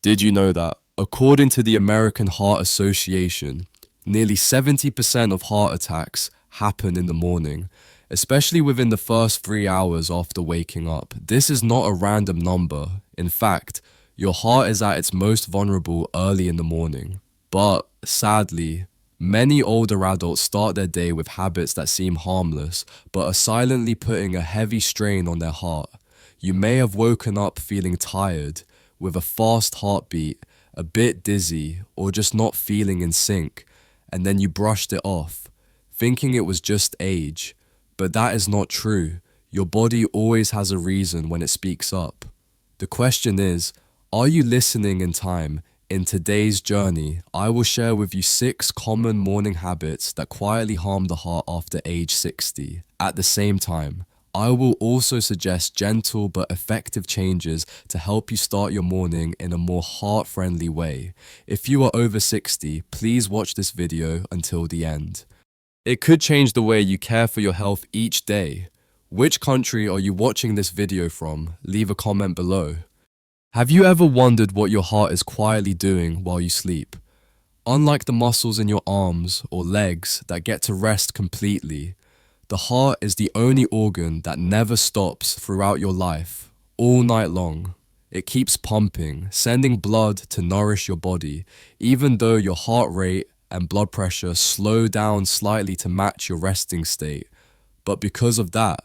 Did you know that, according to the American Heart Association, nearly 70% of heart attacks happen in the morning, especially within the first 3 hours after waking up? This is not a random number. In fact, your heart is at its most vulnerable early in the morning. But sadly, many older adults start their day with habits that seem harmless, but are silently putting a heavy strain on their heart. You may have woken up feeling tired, with a fast heartbeat, a bit dizzy, or just not feeling in sync, and then you brushed it off, thinking it was just age. But that is not true. Your body always has a reason when it speaks up. The question is, are you listening in time? In today's journey, I will share with you 6 common morning habits that quietly harm the heart after age 60. At the same time, I will also suggest gentle but effective changes to help you start your morning in a more heart-friendly way. If you are over 60, please watch this video until the end. It could change the way you care for your health each day. Which country are you watching this video from? Leave a comment below. Have you ever wondered what your heart is quietly doing while you sleep? Unlike the muscles in your arms or legs that get to rest completely, the heart is the only organ that never stops throughout your life, all night long. It keeps pumping, sending blood to nourish your body, even though your heart rate and blood pressure slow down slightly to match your resting state. But because of that,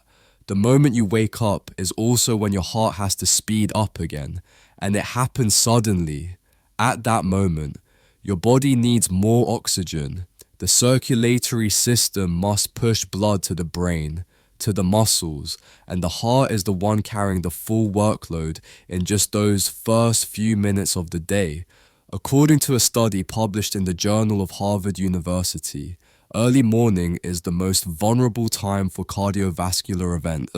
the moment you wake up is also when your heart has to speed up again, and it happens suddenly. At that moment, your body needs more oxygen. The circulatory system must push blood to the brain, to the muscles, and the heart is the one carrying the full workload in just those first few minutes of the day. According to a study published in the Journal of Harvard University, early morning is the most vulnerable time for cardiovascular events.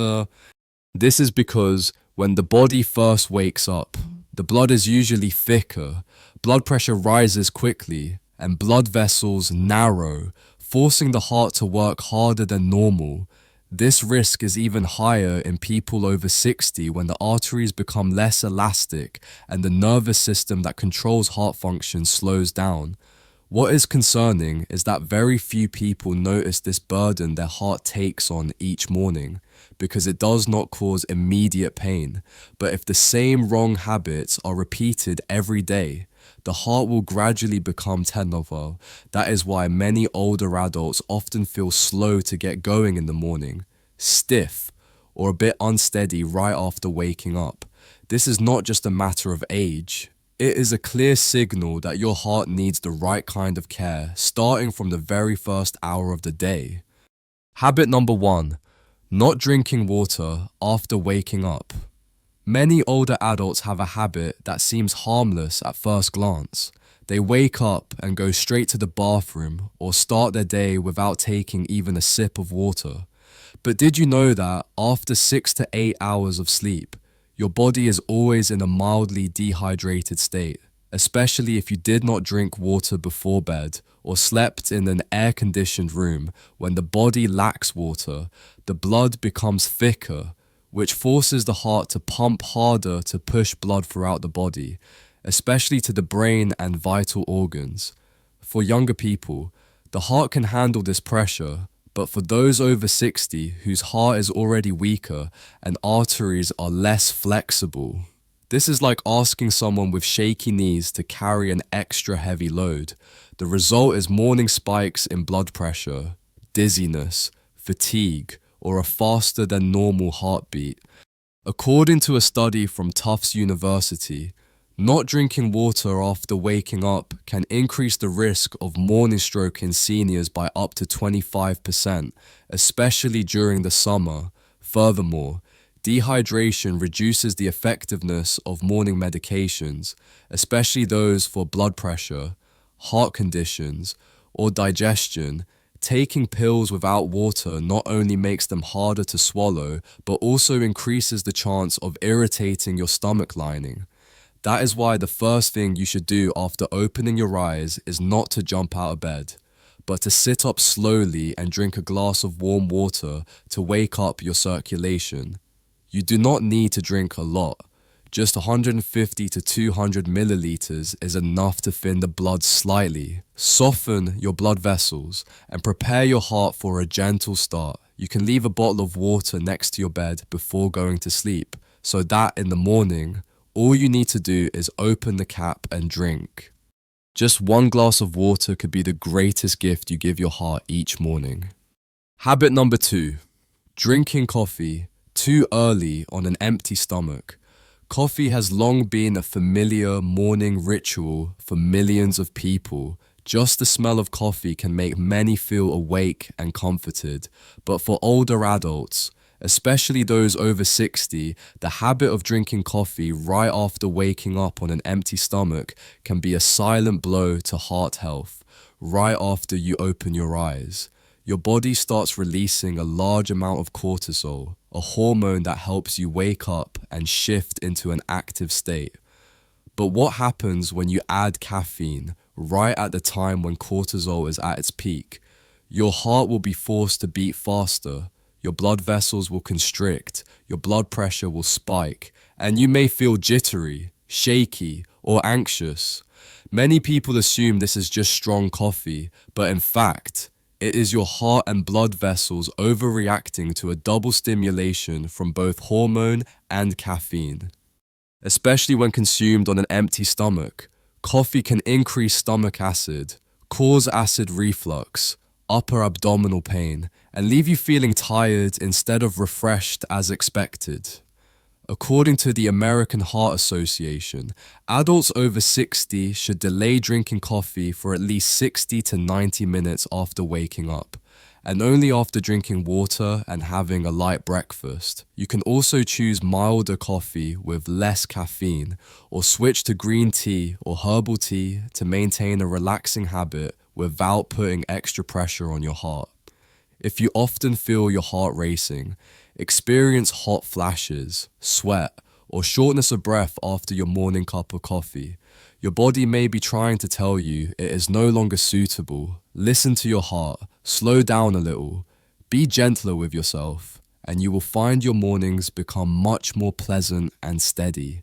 This is because when the body first wakes up, the blood is usually thicker, blood pressure rises quickly, and blood vessels narrow, forcing the heart to work harder than normal. This risk is even higher in people over 60 when the arteries become less elastic and the nervous system that controls heart function slows down. What is concerning is that very few people notice this burden their heart takes on each morning, because it does not cause immediate pain. But if the same wrong habits are repeated every day, the heart will gradually become tenuous. That is why many older adults often feel slow to get going in the morning, stiff, or a bit unsteady right after waking up. This is not just a matter of age. It is a clear signal that your heart needs the right kind of care, starting from the very first hour of the day. Habit number 1. Not drinking water after waking up. Many older adults have a habit that seems harmless at first glance. They wake up and go straight to the bathroom or start their day without taking even a sip of water. But did you know that after 6 to 8 hours of sleep, your body is always in a mildly dehydrated state, especially if you did not drink water before bed or slept in an air-conditioned room? When the body lacks water, the blood becomes thicker, which forces the heart to pump harder to push blood throughout the body, especially to the brain and vital organs. For younger people, the heart can handle this pressure, but for those over 60 whose heart is already weaker and arteries are less flexible, this is like asking someone with shaky knees to carry an extra heavy load. The result is morning spikes in blood pressure, dizziness, fatigue, or a faster than normal heartbeat. According to a study from Tufts University, not drinking water after waking up can increase the risk of morning stroke in seniors by up to 25%, especially during the summer. Furthermore, dehydration reduces the effectiveness of morning medications, especially those for blood pressure, heart conditions, or digestion. Taking pills without water not only makes them harder to swallow, but also increases the chance of irritating your stomach lining. That is why the first thing you should do after opening your eyes is not to jump out of bed, but to sit up slowly and drink a glass of warm water to wake up your circulation. You do not need to drink a lot. Just 150 to 200 milliliters is enough to thin the blood slightly, soften your blood vessels, and prepare your heart for a gentle start. You can leave a bottle of water next to your bed before going to sleep, so that in the morning, all you need to do is open the cap and drink. Just one glass of water could be the greatest gift you give your heart each morning. Habit number 2, drinking coffee too early on an empty stomach. Coffee has long been a familiar morning ritual for millions of people. Just the smell of coffee can make many feel awake and comforted, but for older adults, especially those over 60, the habit of drinking coffee right after waking up on an empty stomach can be a silent blow to heart health. Right after you open your eyes, your body starts releasing a large amount of cortisol, a hormone that helps you wake up and shift into an active state. But what happens when you add caffeine right at the time when cortisol is at its peak? Your heart will be forced to beat faster. Your blood vessels will constrict, your blood pressure will spike, and you may feel jittery, shaky, or anxious. Many people assume this is just strong coffee, but in fact, it is your heart and blood vessels overreacting to a double stimulation from both hormone and caffeine. Especially when consumed on an empty stomach, coffee can increase stomach acid, cause acid reflux, upper abdominal pain, and leave you feeling tired instead of refreshed as expected. According to the American Heart Association, adults over 60 should delay drinking coffee for at least 60 to 90 minutes after waking up, and only after drinking water and having a light breakfast. You can also choose milder coffee with less caffeine, or switch to green tea or herbal tea to maintain a relaxing habit without putting extra pressure on your heart. If you often feel your heart racing, experience hot flashes, sweat, or shortness of breath after your morning cup of coffee, your body may be trying to tell you it is no longer suitable. Listen to your heart, slow down a little, be gentler with yourself, and you will find your mornings become much more pleasant and steady.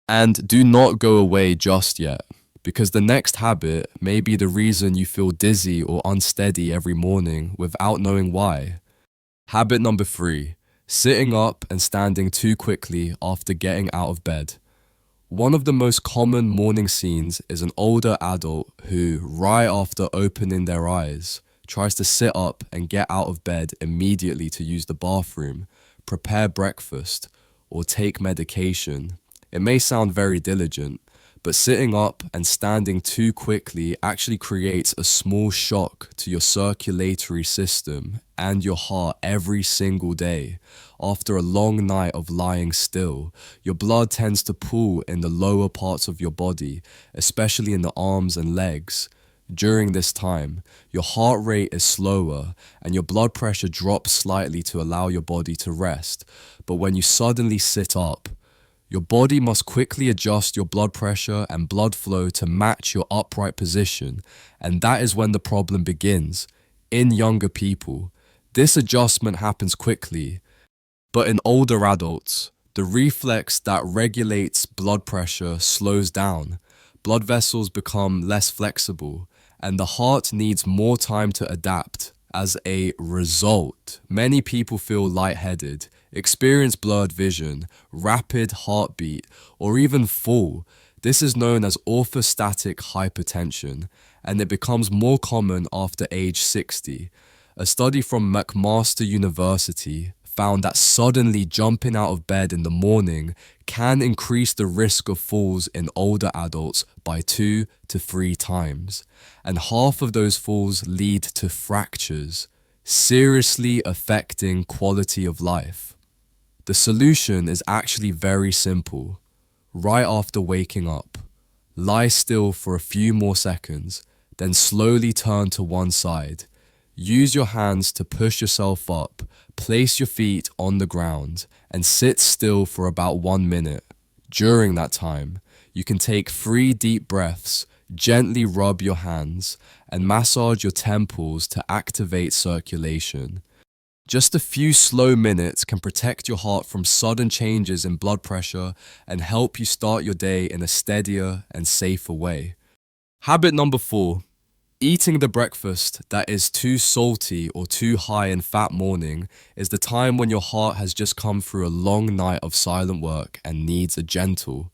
And do not go away just yet, because the next habit may be the reason you feel dizzy or unsteady every morning without knowing why. Habit number 3, sitting up and standing too quickly after getting out of bed. One of the most common morning scenes is an older adult who, right after opening their eyes, tries to sit up and get out of bed immediately to use the bathroom, prepare breakfast, or take medication. It may sound very diligent, but sitting up and standing too quickly actually creates a small shock to your circulatory system and your heart every single day. After a long night of lying still, your blood tends to pool in the lower parts of your body, especially in the arms and legs. During this time, your heart rate is slower and your blood pressure drops slightly to allow your body to rest. But when you suddenly sit up, your body must quickly adjust your blood pressure and blood flow to match your upright position, and that is when the problem begins. In younger people, this adjustment happens quickly, but in older adults, the reflex that regulates blood pressure slows down, blood vessels become less flexible, and the heart needs more time to adapt. As a result, many people feel lightheaded, experience blurred vision, rapid heartbeat, or even fall. This is known as orthostatic hypertension, and it becomes more common after age 60. A study from McMaster University found that suddenly jumping out of bed in the morning can increase the risk of falls in older adults by 2 to 3 times, and half of those falls lead to fractures, seriously affecting quality of life. The solution is actually very simple. Right after waking up, lie still for a few more seconds, then slowly turn to one side. Use your hands to push yourself up, place your feet on the ground, and sit still for about 1 minute. During that time, you can take 3 deep breaths, gently rub your hands, and massage your temples to activate circulation. Just a few slow minutes can protect your heart from sudden changes in blood pressure and help you start your day in a steadier and safer way. Habit number 4. Eating the breakfast that is too salty or too high in fat morning is the time when your heart has just come through a long night of silent work and needs a gentle,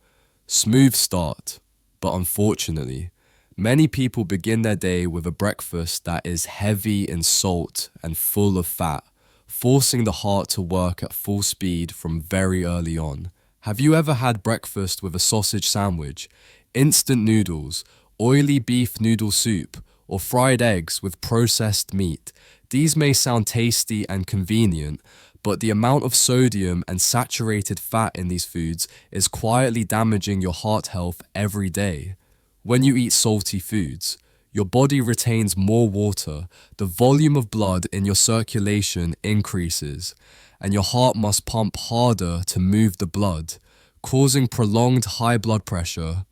smooth start. But unfortunately, many people begin their day with a breakfast that is heavy in salt and full of fat, forcing the heart to work at full speed from very early on. Have you ever had breakfast with a sausage sandwich, instant noodles, oily beef noodle soup, or fried eggs with processed meat? These may sound tasty and convenient, but the amount of sodium and saturated fat in these foods is quietly damaging your heart health every day. When you eat salty foods, your body retains more water, the volume of blood in your circulation increases, and your heart must pump harder to move the blood, causing prolonged high blood pressure.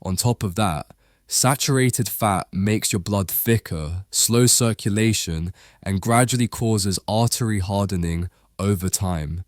On top of that, saturated fat makes your blood thicker, slows circulation, and gradually causes artery hardening over time.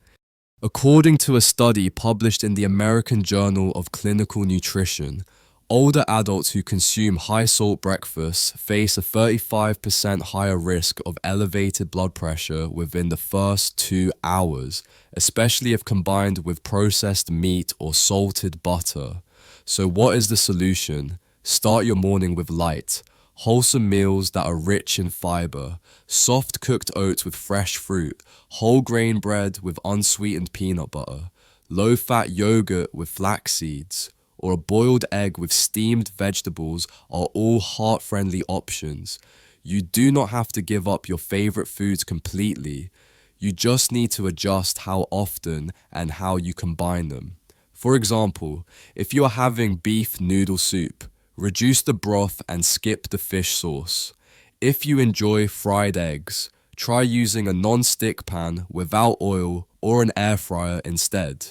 According to a study published in the American Journal of Clinical Nutrition, older adults who consume high-salt breakfasts face a 35% higher risk of elevated blood pressure within the first 2 hours, especially if combined with processed meat or salted butter. So what is the solution? Start your morning with light, wholesome meals that are rich in fiber, soft cooked oats with fresh fruit, whole grain bread with unsweetened peanut butter, low-fat yogurt with flax seeds, or a boiled egg with steamed vegetables are all heart-friendly options. You do not have to give up your favorite foods completely. You just need to adjust how often and how you combine them. For example, if you are having beef noodle soup, reduce the broth and skip the fish sauce. If you enjoy fried eggs, try using a non-stick pan without oil or an air fryer instead.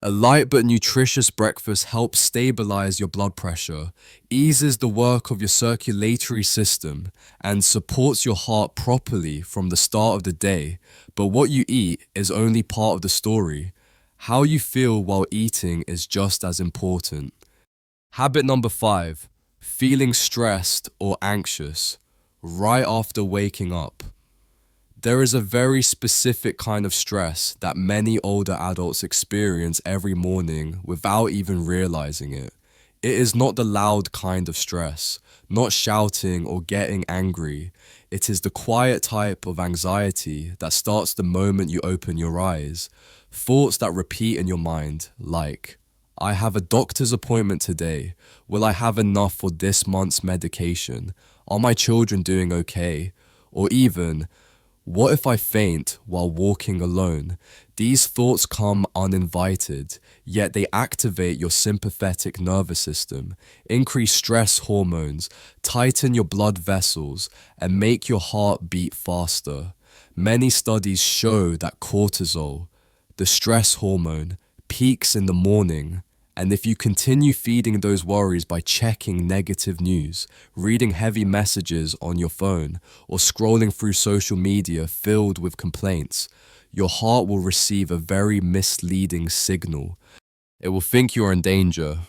A light but nutritious breakfast helps stabilize your blood pressure, eases the work of your circulatory system, and supports your heart properly from the start of the day. But what you eat is only part of the story. How you feel while eating is just as important. Habit number 5. Feeling stressed or anxious right after waking up. There is a very specific kind of stress that many older adults experience every morning without even realizing it. It is not the loud kind of stress, not shouting or getting angry. It is the quiet type of anxiety that starts the moment you open your eyes. Thoughts that repeat in your mind, like, I have a doctor's appointment today. Will I have enough for this month's medication? Are my children doing okay? Or even, what if I faint while walking alone? These thoughts come uninvited, yet they activate your sympathetic nervous system, increase stress hormones, tighten your blood vessels, and make your heart beat faster. Many studies show that cortisol, the stress hormone, peaks in the morning. And if you continue feeding those worries by checking negative news, reading heavy messages on your phone, or scrolling through social media filled with complaints, your heart will receive a very misleading signal. It will think you're in danger.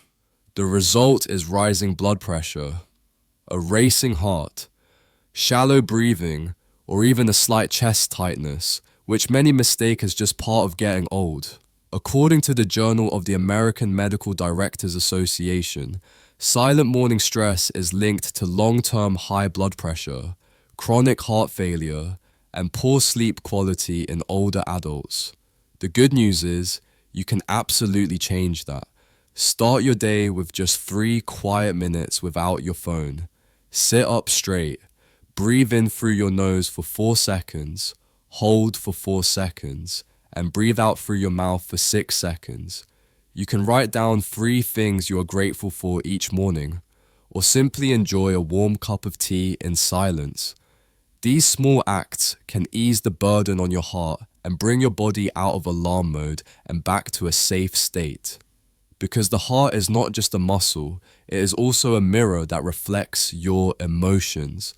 The result is rising blood pressure, a racing heart, shallow breathing, or even a slight chest tightness, which many mistake as just part of getting old. According to the Journal of the American Medical Directors Association, silent morning stress is linked to long-term high blood pressure, chronic heart failure, and poor sleep quality in older adults. The good news is, you can absolutely change that. Start your day with just 3 quiet minutes without your phone. Sit up straight. Breathe in through your nose for 4 seconds. Hold for 4 seconds. And breathe out through your mouth for 6 seconds. You can write down 3 things you are grateful for each morning, or simply enjoy a warm cup of tea in silence. These small acts can ease the burden on your heart and bring your body out of alarm mode and back to a safe state. Because the heart is not just a muscle, it is also a mirror that reflects your emotions.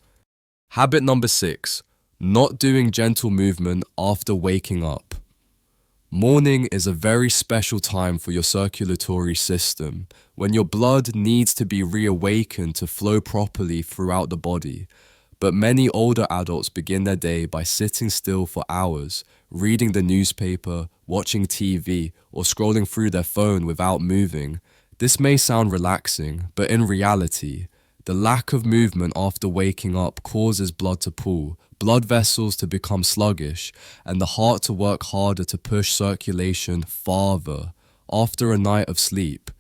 Habit number 6. Not doing gentle movement after waking up. Morning is a very special time for your circulatory system, when your blood needs to be reawakened to flow properly throughout the body. But many older adults begin their day by sitting still for hours, reading the newspaper, watching TV, or scrolling through their phone without moving. This may sound relaxing, but in reality, the lack of movement after waking up causes blood to pool, blood vessels to become sluggish, and the heart to work harder to push circulation farther. After a night of sleep,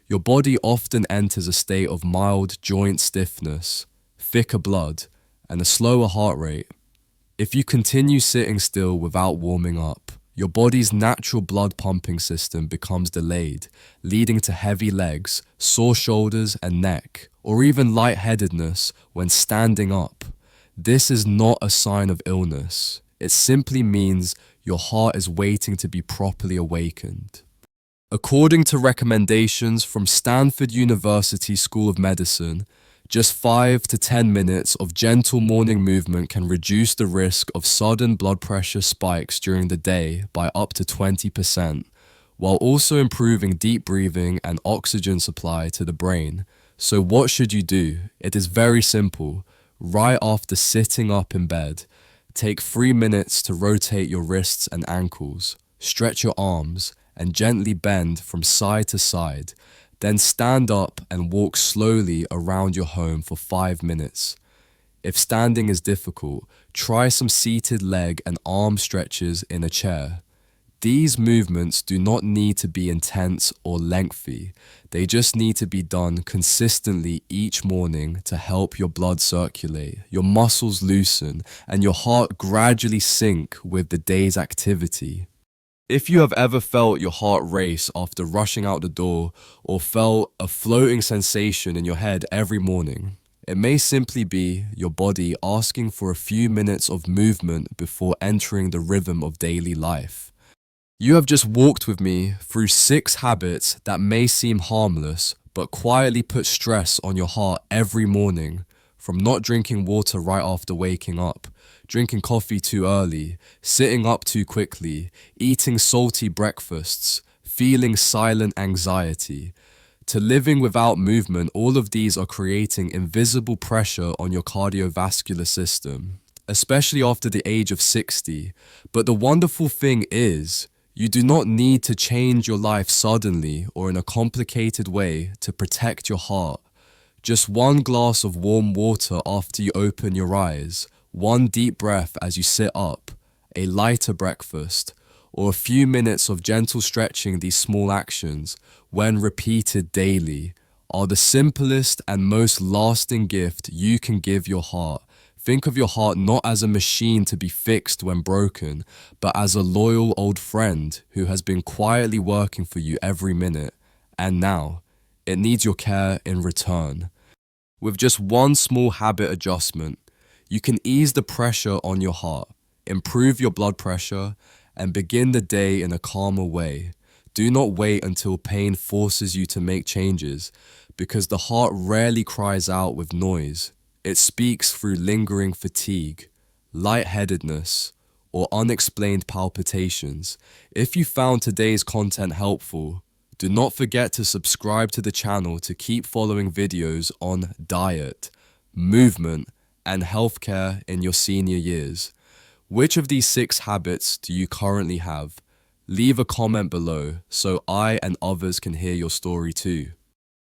your body often enters a state of mild joint stiffness, thicker blood, and a slower heart rate. If you continue sitting still without warming up, your body's natural blood pumping system becomes delayed, leading to heavy legs, sore shoulders and neck, or even lightheadedness when standing up. This is not a sign of illness. It simply means your heart is waiting to be properly awakened. According to recommendations from Stanford University School of Medicine, just 5 to 10 minutes of gentle morning movement can reduce the risk of sudden blood pressure spikes during the day by up to 20%, while also improving deep breathing and oxygen supply to the brain. So what should you do? It is very simple. Right after sitting up in bed, take 3 minutes to rotate your wrists and ankles, stretch your arms, and gently bend from side to side. Then stand up and walk slowly around your home for 5 minutes. If standing is difficult, try some seated leg and arm stretches in a chair. These movements do not need to be intense or lengthy. They just need to be done consistently each morning to help your blood circulate, your muscles loosen, and your heart gradually sync with the day's activity. If you have ever felt your heart race after rushing out the door, or felt a floating sensation in your head every morning, it may simply be your body asking for a few minutes of movement before entering the rhythm of daily life. You have just walked with me through 6 habits that may seem harmless, but quietly put stress on your heart every morning, from not drinking water right after waking up, drinking coffee too early, sitting up too quickly, eating salty breakfasts, feeling silent anxiety, to living without movement. All of these are creating invisible pressure on your cardiovascular system, especially after the age of 60. But the wonderful thing is, you do not need to change your life suddenly or in a complicated way to protect your heart. Just 1 glass of warm water after you open your eyes, 1 deep breath as you sit up, a lighter breakfast, or a few minutes of gentle stretching. These small actions, when repeated daily, are the simplest and most lasting gift you can give your heart. Think of your heart not as a machine to be fixed when broken, but as a loyal old friend who has been quietly working for you every minute, and now it needs your care in return. With just 1 small habit adjustment, you can ease the pressure on your heart, improve your blood pressure, and begin the day in a calmer way. Do not wait until pain forces you to make changes, because the heart rarely cries out with noise. It speaks through lingering fatigue, lightheadedness, or unexplained palpitations. If you found today's content helpful, do not forget to subscribe to the channel to keep following videos on diet, movement, and healthcare in your senior years. Which of these 6 habits do you currently have? Leave a comment below so I and others can hear your story too.